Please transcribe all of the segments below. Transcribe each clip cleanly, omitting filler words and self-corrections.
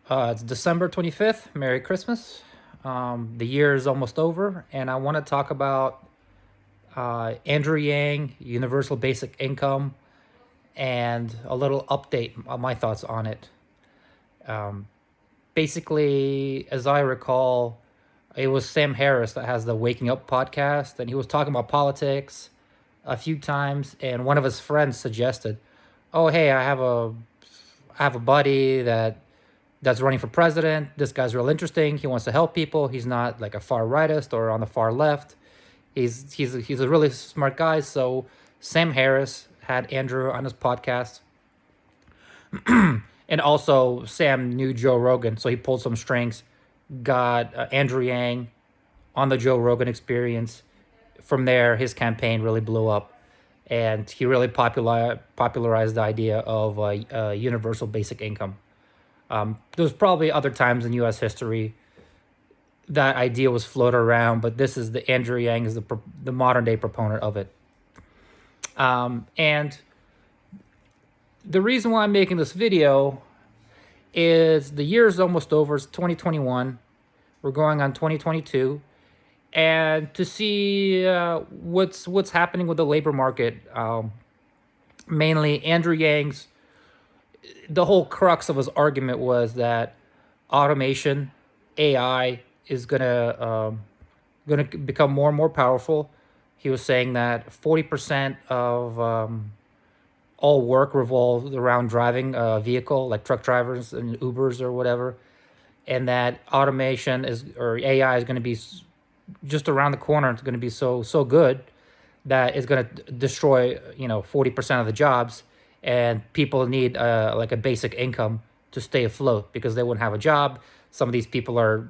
It's December 25th. Merry Christmas. The year is almost over, and I want to talk about Andrew Yang, Universal Basic Income, and a little update on my thoughts on it. Basically, as I recall, it was Sam Harris that has the Waking Up podcast, and he was talking about politics a few times, and one of his friends suggested, "Oh, hey, I have a buddy that's running for president. This guy's real interesting. He wants to help people. He's not like a far rightist or on the far left. He's a really smart guy." So Sam Harris had Andrew on his podcast, and also Sam knew Joe Rogan, so he pulled some strings, got Andrew Yang on the Joe Rogan Experience. From there, his campaign really blew up, and he really popularized the idea of universal basic income. There's probably other times in U.S. history that idea was floated around, but this is the Andrew Yang is the modern day proponent of it. And the reason why I'm making this video is the year is almost over. It's 2021. We're going on 2022, and to see what's happening with the labor market. Mainly, Andrew Yang's the whole crux of his argument was that automation, AI, is gonna become more and more powerful. He was saying that 40% of all work revolves around driving a vehicle, like truck drivers and Ubers or whatever, and that automation is or AI is going to be just around the corner. It's going to be so good that it's going to destroy 40% of the jobs, and people need like a basic income to stay afloat because they wouldn't have a job. Some of these people are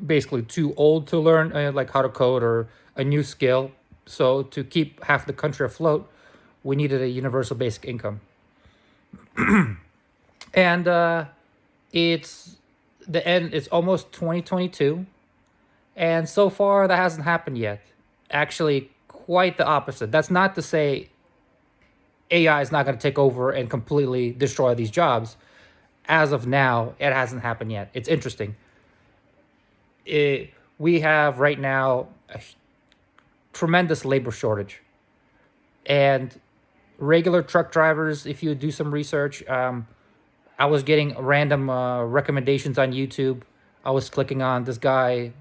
basically too old to learn like how to code or a new skill. So to keep half the country afloat, we needed a universal basic income. And it's the end. It's almost 2022, and so far that hasn't happened yet. Actually, quite the opposite. That's not to say AI is not going to take over and completely destroy these jobs. As of now, it hasn't happened yet. It's interesting. We have right now a tremendous labor shortage, and regular truck drivers, if you do some research, I was getting random recommendations on YouTube. I was clicking on this guy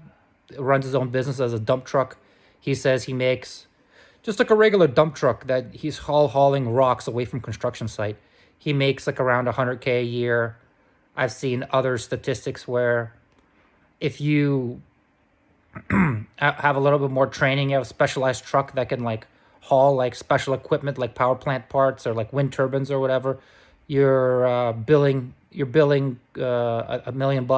runs his own business as a dump truck. He says he makes just like a regular dump truck that he's hauling rocks away from construction site. He makes like around 100K a year. I've seen other statistics where if you have a little bit more training, you have a specialized truck that can like haul like special equipment like power plant parts or like wind turbines or whatever, you're billing $1 million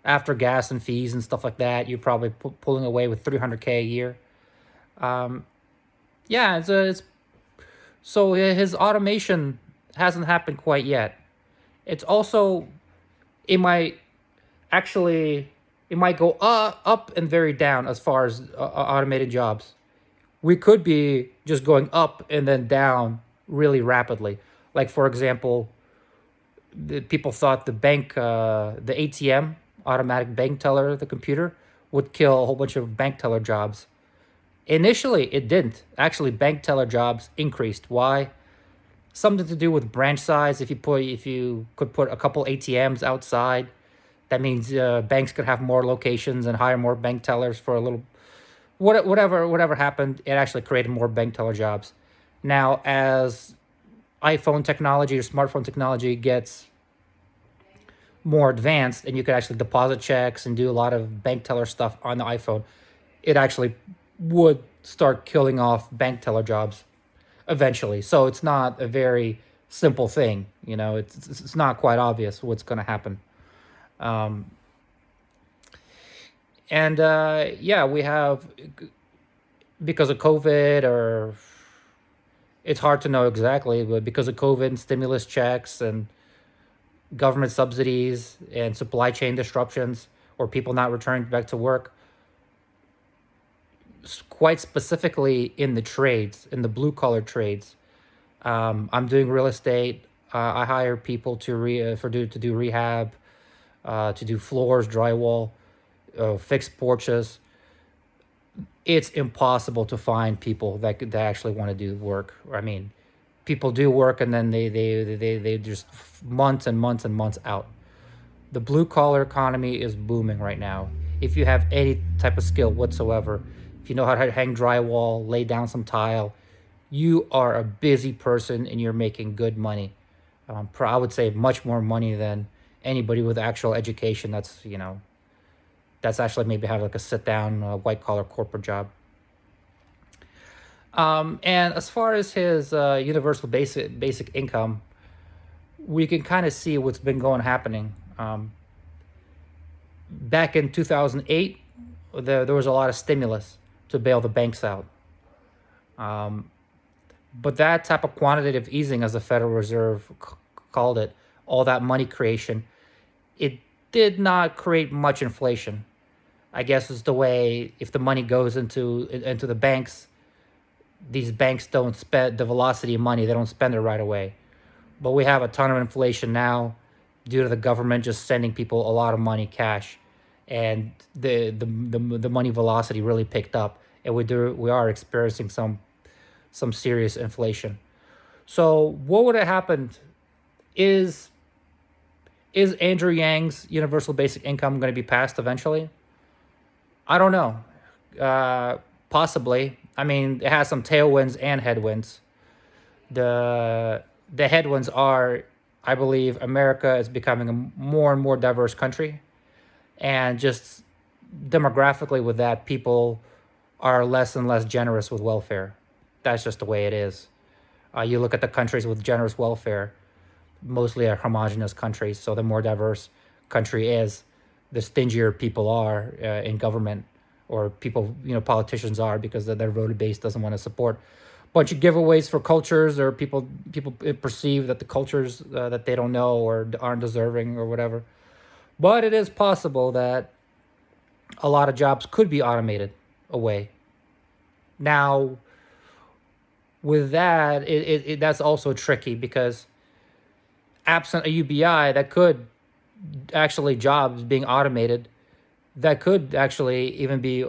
after gas and fees and stuff like that. You're probably pulling away with 300K a year. Yeah, it's so his automation hasn't happened quite yet. It's also it might actually it might go up and very down as far as automated jobs. We could be just going up and then down really rapidly. Like for example, people thought the ATM, automatic bank teller, the computer, would kill a whole bunch of bank teller jobs. Initially, it didn't. Actually, bank teller jobs increased. Why? Something to do with branch size. If you could put a couple ATMs outside, that means banks could have more locations and hire more bank tellers for a little whatever happened. It actually created more bank teller jobs. Now, as iPhone technology or smartphone technology gets more advanced and you could actually deposit checks and do a lot of bank teller stuff on the iPhone, it actually would start killing off bank teller jobs eventually. So it's not a very simple thing. It's not quite obvious what's going to happen. And yeah, we have, because of COVID, or it's hard to know exactly, but because of COVID and stimulus checks and government subsidies and supply chain disruptions or people not returning back to work, quite specifically in the trades, in the blue collar trades. I'm doing real estate. I hire people to do rehab, to do floors, drywall, fix porches. It's impossible to find people that actually want to do work. I mean, people do work and then they just months and months and months out. The blue collar economy is booming right now. If you have any type of skill whatsoever, if you know how to hang drywall, lay down some tile, you are a busy person and you're making good money. I would say much more money than anybody with actual education. That's actually maybe have like a sit down white collar corporate job. And as far as his universal basic income, we can kind of see what's been going happening. Back in 2008, there was a lot of stimulus to bail the banks out. But that type of quantitative easing, as the Federal Reserve called it, all that money creation, it did not create much inflation. I guess is the way if the money goes into the banks, these banks don't spend the velocity of money, they don't spend it right away. But we have a ton of inflation now due to the government just sending people a lot of money cash, and the money velocity really picked up, and we are experiencing some serious inflation. So what would have happened is is Andrew Yang's universal basic income going to be passed eventually? I don't know. Possibly. I mean, it has some tailwinds and headwinds. The headwinds are, I believe, America is becoming a more and more diverse country, and just demographically with that, people are less and less generous with welfare. That's just the way it is. You look at the countries with generous welfare, mostly are homogenous countries. So the more diverse country is, the stingier people are in government, or people, politicians are, because their voter base doesn't want to support a bunch of giveaways for cultures, or people perceive that the cultures that they don't know or aren't deserving or whatever. But it is possible that a lot of jobs could be automated away. Now, with that, that's also tricky because absent a UBI, that could actually jobs being automated, that could actually even be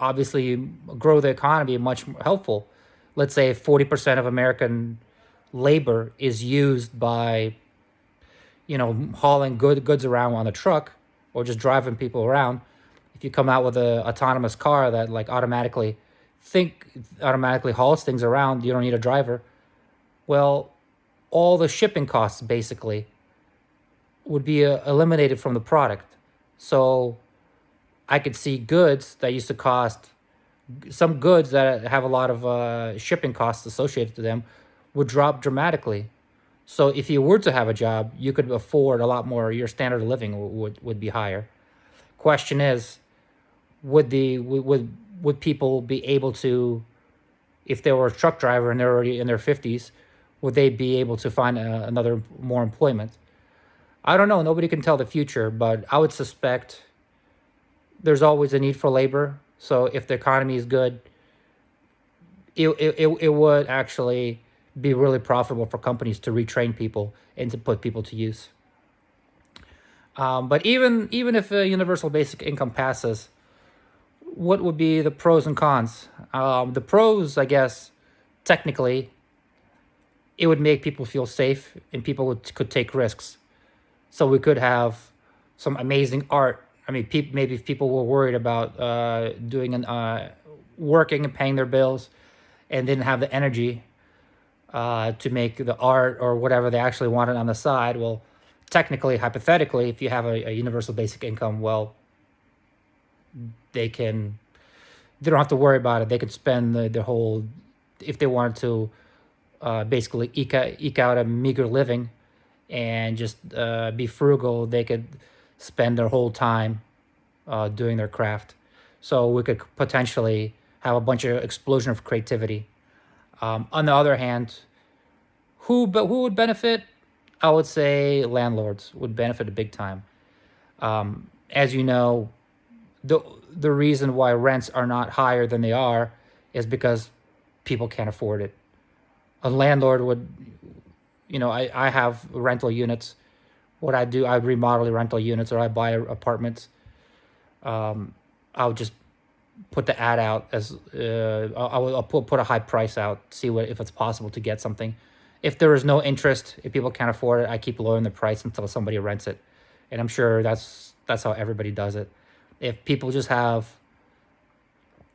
obviously grow the economy much more helpful. Let's say 40% of American labor is used by hauling goods around on a truck or just driving people around. If you come out with a autonomous car that like automatically hauls things around, you don't need a driver. Well, all the shipping costs basically would be eliminated from the product. So I could see goods that used to cost, some goods that have a lot of shipping costs associated to them would drop dramatically. So if you were to have a job, you could afford a lot more. Your standard of living would be higher. Question is, would people be able to, if they were a truck driver and they're already in their 50s, would they be able to find another more employment? I don't know. Nobody can tell the future, but I would suspect there's always a need for labor. So if the economy is good, it would actually be really profitable for companies to retrain people and to put people to use. But even if a universal basic income passes, what would be the pros and cons? The pros, I guess, technically, it would make people feel safe and people could take risks. So we could have some amazing art. I mean, maybe if people were worried about working and paying their bills and didn't have the energy to make the art or whatever they actually wanted on the side. Well, technically, hypothetically, if you have a universal basic income, well, they don't have to worry about it. They could spend the whole, if they wanted to, basically eke out a meager living and just be frugal. They could spend their whole time doing their craft. So we could potentially have a bunch of explosion of creativity. On the other hand, who would benefit? I would say landlords would benefit a big time. As you know, the reason why rents are not higher than they are is because people can't afford it. A landlord would, I have rental units. What I do, I remodel rental units or I buy apartments. I'll just put the ad out as I'll put a high price out, see what if it's possible to get something. If there is no interest, if people can't afford it, I keep lowering the price until somebody rents it, and I'm sure that's how everybody does it. If people just have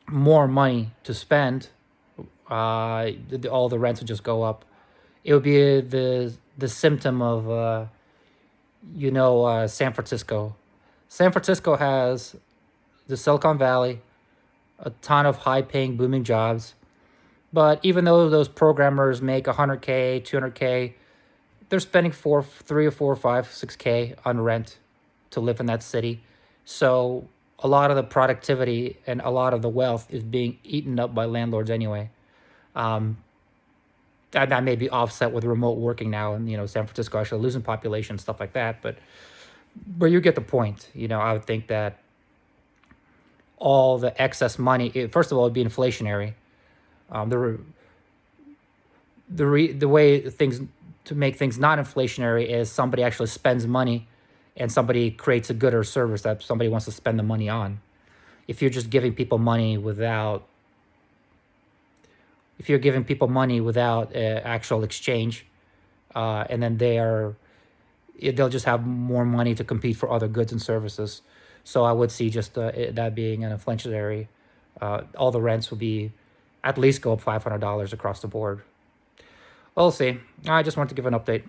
more money to spend, all the rents would just go up. It would be the symptom of San Francisco. San Francisco has the Silicon Valley, a ton of high-paying, booming jobs. But even though those programmers make 100K, 200K, they're spending 3 or 4 or 5, 6K on rent to live in that city. So a lot of the productivity and a lot of the wealth is being eaten up by landlords anyway. That may be offset with remote working now, and San Francisco actually losing population, stuff like that. But you get the point. I would think that all the excess money, first of all, it'd be inflationary. The way things to make things not inflationary is somebody actually spends money, and somebody creates a good or service that somebody wants to spend the money on. If you're just giving people money without actual exchange, and then they'll just have more money to compete for other goods and services. So I would see just that being an inflationary. All the rents will be at least go up $500 across the board. We'll see. I just wanted to give an update.